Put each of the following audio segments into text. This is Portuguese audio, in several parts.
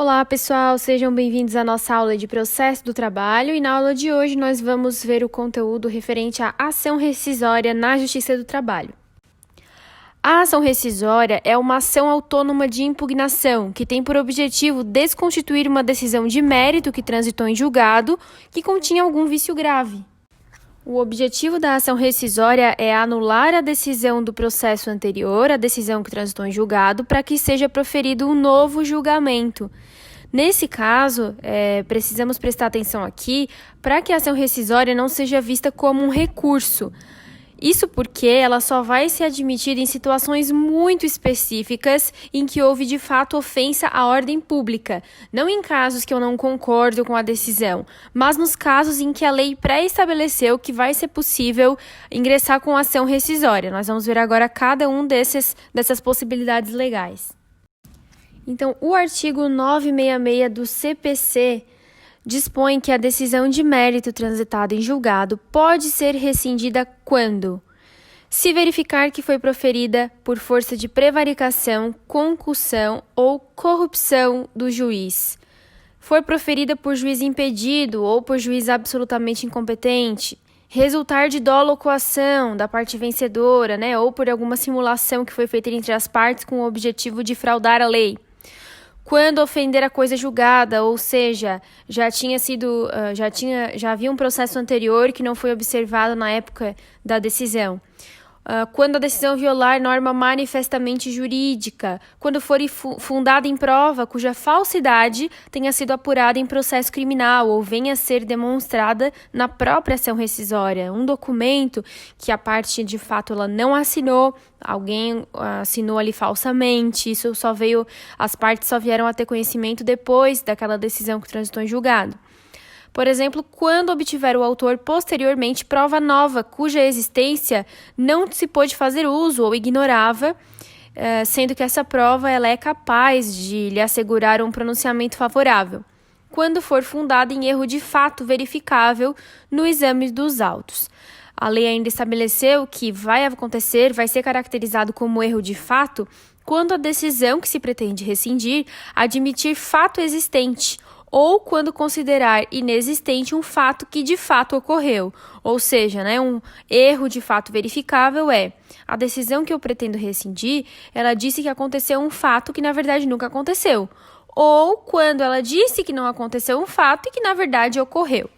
Olá, pessoal, sejam bem-vindos à nossa aula de processo do trabalho e na aula de hoje nós vamos ver o conteúdo referente à ação rescisória na Justiça do Trabalho. A ação rescisória é uma ação autônoma de impugnação que tem por objetivo desconstituir uma decisão de mérito que transitou em julgado que continha algum vício grave. O objetivo da ação rescisória é anular a decisão do processo anterior, a decisão que transitou em julgado, para que seja proferido um novo julgamento. Nesse caso, precisamos prestar atenção aqui para que a ação rescisória não seja vista como um recurso. Isso porque ela só vai ser admitida em situações muito específicas em que houve de fato ofensa à ordem pública, não em casos que eu não concordo com a decisão, mas nos casos em que a lei pré-estabeleceu que vai ser possível ingressar com ação rescisória. Nós vamos ver agora cada um dessas possibilidades legais. Então, o artigo 966 do CPC dispõe que a decisão de mérito transitada em julgado pode ser rescindida quando se verificar que foi proferida por força de prevaricação, concussão ou corrupção do juiz, for proferida por juiz impedido ou por juiz absolutamente incompetente, resultar de dolo ou coação da parte vencedora, ou por alguma simulação que foi feita entre as partes com o objetivo de fraudar a lei. Quando ofender a coisa julgada, ou seja, já havia um processo anterior que não foi observado na época da decisão. Quando a decisão violar norma manifestamente jurídica, quando for fundada em prova cuja falsidade tenha sido apurada em processo criminal ou venha a ser demonstrada na própria ação rescisória, um documento que a parte de fato ela não assinou, alguém assinou ali falsamente, as partes só vieram a ter conhecimento depois daquela decisão que transitou em julgado. Por exemplo, quando obtiver o autor posteriormente prova nova cuja existência não se pôde fazer uso ou ignorava, sendo que essa prova ela é capaz de lhe assegurar um pronunciamento favorável, quando for fundada em erro de fato verificável no exame dos autos. A lei ainda estabeleceu que vai ser caracterizado como erro de fato quando a decisão que se pretende rescindir admitir fato existente, ou quando considerar inexistente um fato que de fato ocorreu. Ou seja, um erro de fato verificável a decisão que eu pretendo rescindir, ela disse que aconteceu um fato que na verdade nunca aconteceu. Ou quando ela disse que não aconteceu um fato e que na verdade ocorreu.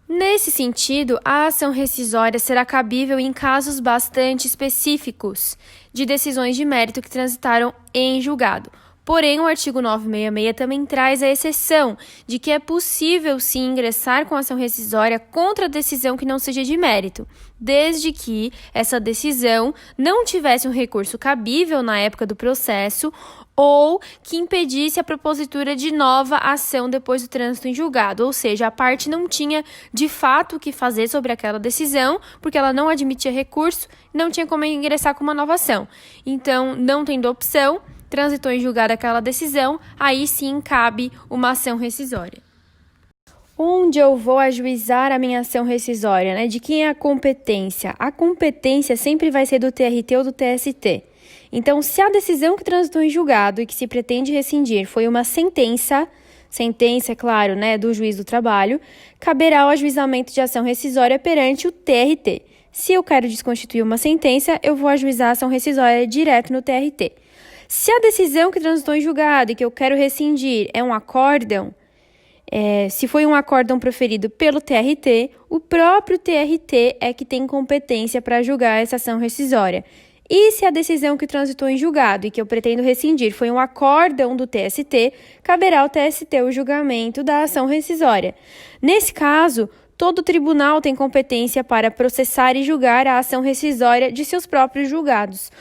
Nesse sentido, a ação rescisória será cabível em casos bastante específicos de decisões de mérito que transitaram em julgado. Porém, o artigo 966 também traz a exceção de que é possível sim ingressar com ação rescisória contra a decisão que não seja de mérito, desde que essa decisão não tivesse um recurso cabível na época do processo ou que impedisse a propositura de nova ação depois do trânsito em julgado, ou seja, a parte não tinha de fato o que fazer sobre aquela decisão, porque ela não admitia recurso, não tinha como ingressar com uma nova ação. Então, não tendo opção, transitou em julgado aquela decisão, aí sim cabe uma ação rescisória. Onde eu vou ajuizar a minha ação rescisória, De quem é a competência? A competência sempre vai ser do TRT ou do TST. Então, se a decisão que transitou em julgado e que se pretende rescindir foi uma sentença, é claro, do juiz do trabalho, caberá o ajuizamento de ação rescisória perante o TRT. Se eu quero desconstituir uma sentença, eu vou ajuizar a ação rescisória direto no TRT. Se a decisão que transitou em julgado e que eu quero rescindir é um acórdão, se foi um acórdão proferido pelo TRT, o próprio TRT é que tem competência para julgar essa ação rescisória. E se a decisão que transitou em julgado e que eu pretendo rescindir foi um acórdão do TST, caberá ao TST o julgamento da ação rescisória. Nesse caso, todo tribunal tem competência para processar e julgar a ação rescisória de seus próprios julgados.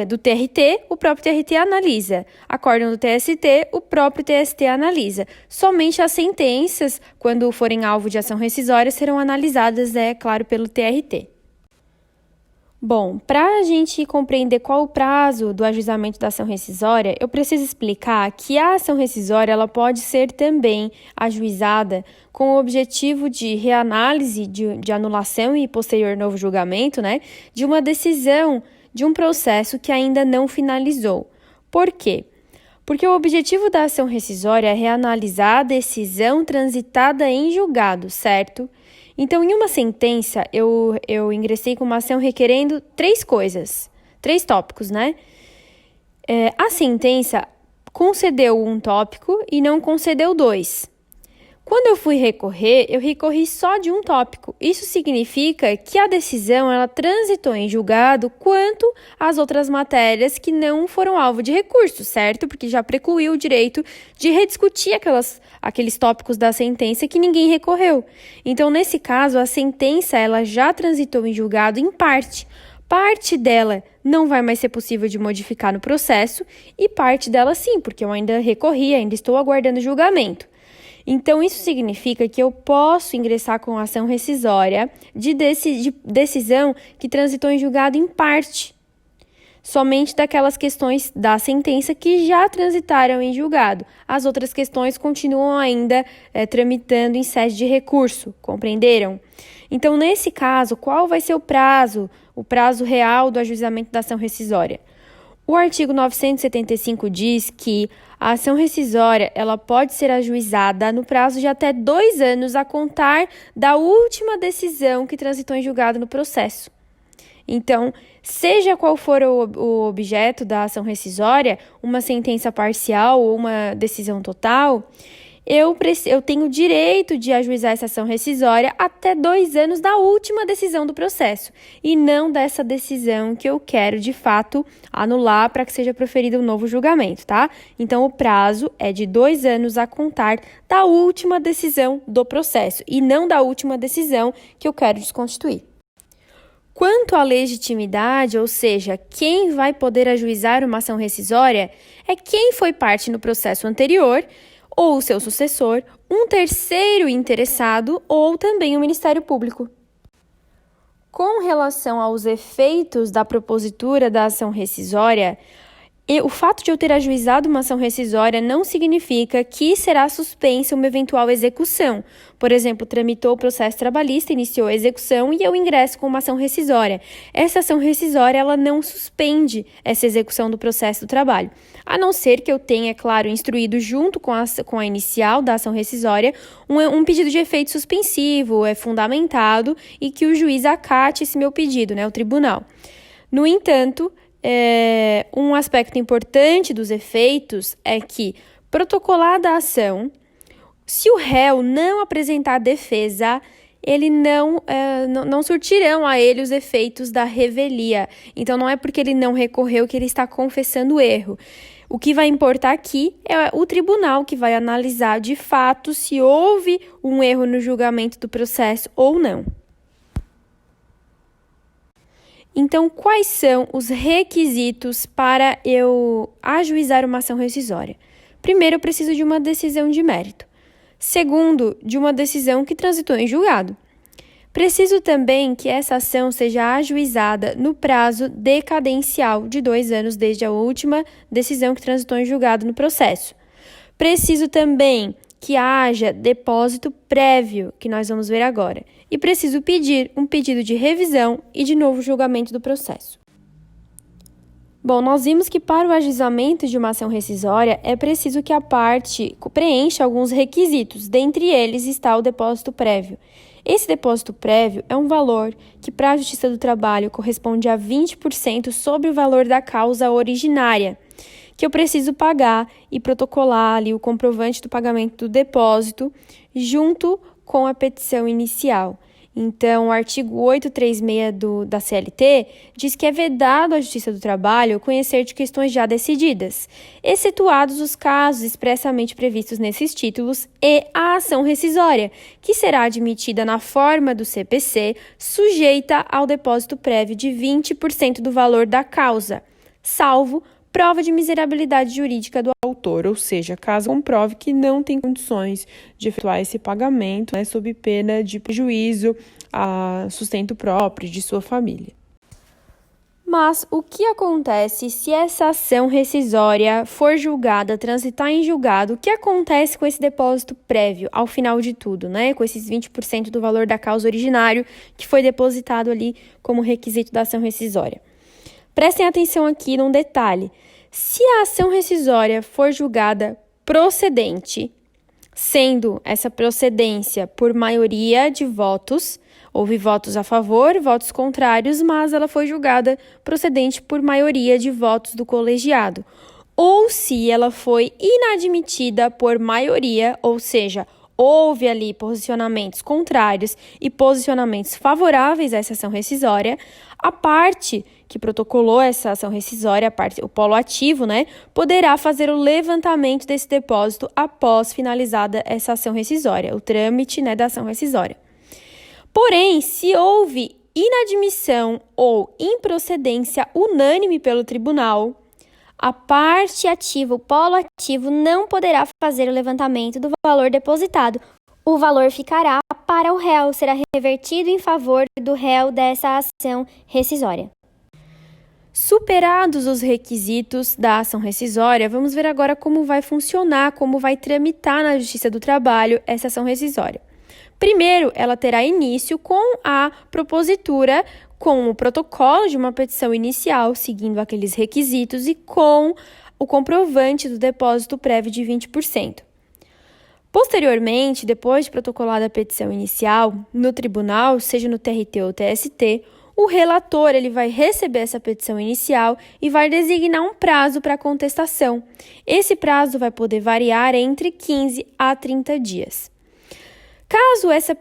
Do TRT, o próprio TRT analisa. Acórdão do TST, o próprio TST analisa. Somente as sentenças, quando forem alvo de ação rescisória, serão analisadas, claro, pelo TRT. Bom, para a gente compreender qual o prazo do ajuizamento da ação rescisória, eu preciso explicar que a ação rescisória ela pode ser também ajuizada com o objetivo de reanálise de anulação e posterior novo julgamento, de uma decisão de um processo que ainda não finalizou. Por quê? Porque o objetivo da ação rescisória é reanalisar a decisão transitada em julgado, certo? Então, em uma sentença, eu ingressei com uma ação requerendo 3 coisas, 3 tópicos, né? A sentença concedeu um tópico e não concedeu 2. Quando eu fui recorrer, eu recorri só de um tópico. Isso significa que a decisão ela transitou em julgado quanto às outras matérias que não foram alvo de recurso, certo? Porque já precluiu o direito de rediscutir aqueles tópicos da sentença que ninguém recorreu. Então, nesse caso, a sentença ela já transitou em julgado em parte. Parte dela não vai mais ser possível de modificar no processo e parte dela sim, porque eu ainda recorri, ainda estou aguardando julgamento. Então, isso significa que eu posso ingressar com ação rescisória de decisão que transitou em julgado em parte, somente daquelas questões da sentença que já transitaram em julgado. As outras questões continuam ainda tramitando em sede de recurso, compreenderam? Então, nesse caso, qual vai ser o prazo real do ajuizamento da ação rescisória? O artigo 975 diz que a ação rescisória ela pode ser ajuizada no prazo de até 2 anos a contar da última decisão que transitou em julgado no processo. Então, seja qual for o objeto da ação rescisória, uma sentença parcial ou uma decisão total, eu tenho direito de ajuizar essa ação rescisória até 2 anos da última decisão do processo, e não dessa decisão que eu quero, de fato, anular para que seja proferido um novo julgamento, tá? Então, o prazo é de 2 anos a contar da última decisão do processo, e não da última decisão que eu quero desconstituir. Quanto à legitimidade, ou seja, quem vai poder ajuizar uma ação rescisória, é quem foi parte no processo anterior, ou o seu sucessor, um terceiro interessado ou também o Ministério Público. Com relação aos efeitos da propositura da ação rescisória, o fato de eu ter ajuizado uma ação rescisória não significa que será suspensa uma eventual execução. Por exemplo, tramitou o processo trabalhista, iniciou a execução e eu ingresso com uma ação rescisória. Essa ação rescisória ela não suspende essa execução do processo do trabalho, a não ser que eu tenha, é claro, instruído junto com a inicial da ação rescisória um pedido de efeito suspensivo, fundamentado, e que o juiz acate esse meu pedido, né, o tribunal. No entanto, um aspecto importante dos efeitos é que, protocolada a ação, se o réu não apresentar defesa, ele não surtirão a ele os efeitos da revelia. Então, não é porque ele não recorreu que ele está confessando o erro. O que vai importar aqui é o tribunal que vai analisar de fato se houve um erro no julgamento do processo ou não. Então, quais são os requisitos para eu ajuizar uma ação rescisória? Primeiro, eu preciso de uma decisão de mérito. Segundo, de uma decisão que transitou em julgado. Preciso também que essa ação seja ajuizada no prazo decadencial de 2 anos desde a última decisão que transitou em julgado no processo. Preciso também que haja depósito prévio, que nós vamos ver agora. E preciso pedir um pedido de revisão e de novo julgamento do processo. Bom, nós vimos que para o ajuizamento de uma ação rescisória é preciso que a parte preencha alguns requisitos, dentre eles está o depósito prévio. Esse depósito prévio é um valor que para a Justiça do Trabalho corresponde a 20% sobre o valor da causa originária, que eu preciso pagar e protocolar ali o comprovante do pagamento do depósito junto com a petição inicial. Então, o artigo 836 da CLT diz que é vedado à Justiça do Trabalho conhecer de questões já decididas, excetuados os casos expressamente previstos nesses títulos e a ação rescisória, que será admitida na forma do CPC, sujeita ao depósito prévio de 20% do valor da causa, salvo prova de miserabilidade jurídica do autor, ou seja, caso comprove que não tem condições de efetuar esse pagamento, sob pena de prejuízo a sustento próprio de sua família. Mas o que acontece se essa ação rescisória for julgada, transitar em julgado? O que acontece com esse depósito prévio ao final de tudo, com esses 20% do valor da causa originário que foi depositado ali como requisito da ação rescisória? Prestem atenção aqui num detalhe. Se a ação rescisória for julgada procedente, sendo essa procedência por maioria de votos, houve votos a favor, votos contrários, mas ela foi julgada procedente por maioria de votos do colegiado. Ou se ela foi inadmitida por maioria, ou seja, houve ali posicionamentos contrários e posicionamentos favoráveis a essa ação rescisória, a parte que protocolou essa ação rescisória, o polo ativo, poderá fazer o levantamento desse depósito após finalizada essa ação rescisória, o trâmite, da ação rescisória. Porém, se houve inadmissão ou improcedência unânime pelo tribunal, a parte ativa, o polo ativo, não poderá fazer o levantamento do valor depositado. O valor ficará para o réu, será revertido em favor do réu dessa ação rescisória. Superados os requisitos da ação rescisória, vamos ver agora como vai funcionar, como vai tramitar na Justiça do Trabalho essa ação rescisória. Primeiro, ela terá início com a propositura, com o protocolo de uma petição inicial, seguindo aqueles requisitos e com o comprovante do depósito prévio de 20%. Posteriormente, depois de protocolada a petição inicial, no tribunal, seja no TRT ou TST, o relator ele vai receber essa petição inicial e vai designar um prazo para contestação. Esse prazo vai poder variar entre 15 a 30 dias. Caso essa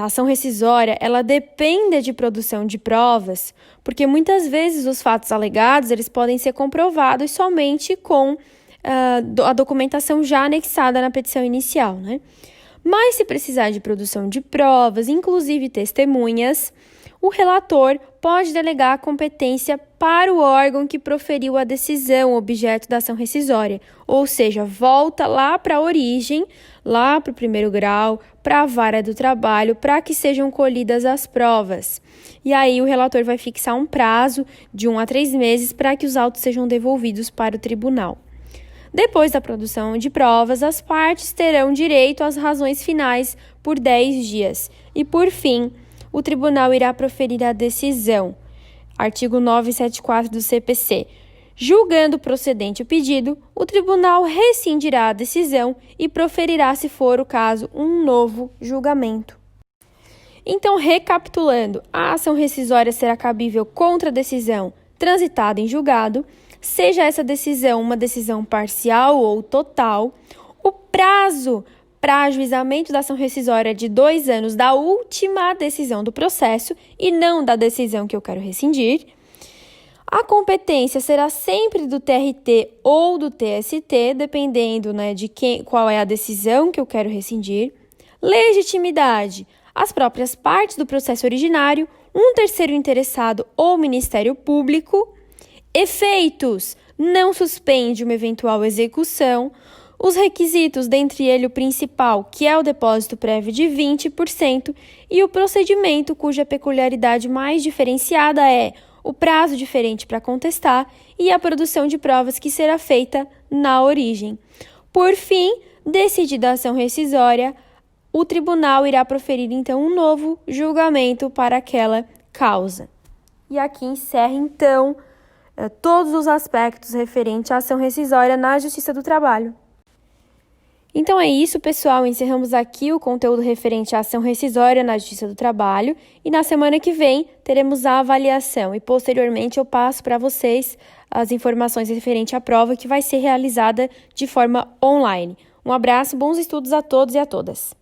ação rescisória ela dependa de produção de provas, porque muitas vezes os fatos alegados eles podem ser comprovados somente com a documentação já anexada na petição inicial, Mas se precisar de produção de provas, inclusive testemunhas, o relator pode delegar a competência para o órgão que proferiu a decisão objeto da ação rescisória, ou seja, volta lá para a origem, lá para o primeiro grau, para a vara do trabalho, para que sejam colhidas as provas. E aí o relator vai fixar um prazo de 1 a 3 meses para que os autos sejam devolvidos para o tribunal. Depois da produção de provas, as partes terão direito às razões finais por 10 dias. E, por fim, o tribunal irá proferir a decisão. Artigo 974 do CPC. Julgando procedente o pedido, o tribunal rescindirá a decisão e proferirá, se for o caso, um novo julgamento. Então, recapitulando, a ação rescisória será cabível contra a decisão transitada em julgado, seja essa decisão uma decisão parcial ou total. O prazo para ajuizamento da ação rescisória é de 2 anos da última decisão do processo e não da decisão que eu quero rescindir. A competência será sempre do TRT ou do TST, dependendo de qual é a decisão que eu quero rescindir. Legitimidade: as próprias partes do processo originário, um terceiro interessado ou Ministério Público. Efeitos: não suspende uma eventual execução. Os requisitos, dentre ele o principal, que é o depósito prévio de 20%, e o procedimento cuja peculiaridade mais diferenciada é o prazo diferente para contestar e a produção de provas que será feita na origem. Por fim, decidida a ação rescisória, o tribunal irá proferir então um novo julgamento para aquela causa. E aqui encerra então todos os aspectos referentes à ação rescisória na Justiça do Trabalho. Então é isso, pessoal. Encerramos aqui o conteúdo referente à ação rescisória na Justiça do Trabalho e na semana que vem teremos a avaliação e posteriormente eu passo para vocês as informações referentes à prova que vai ser realizada de forma online. Um abraço, bons estudos a todos e a todas.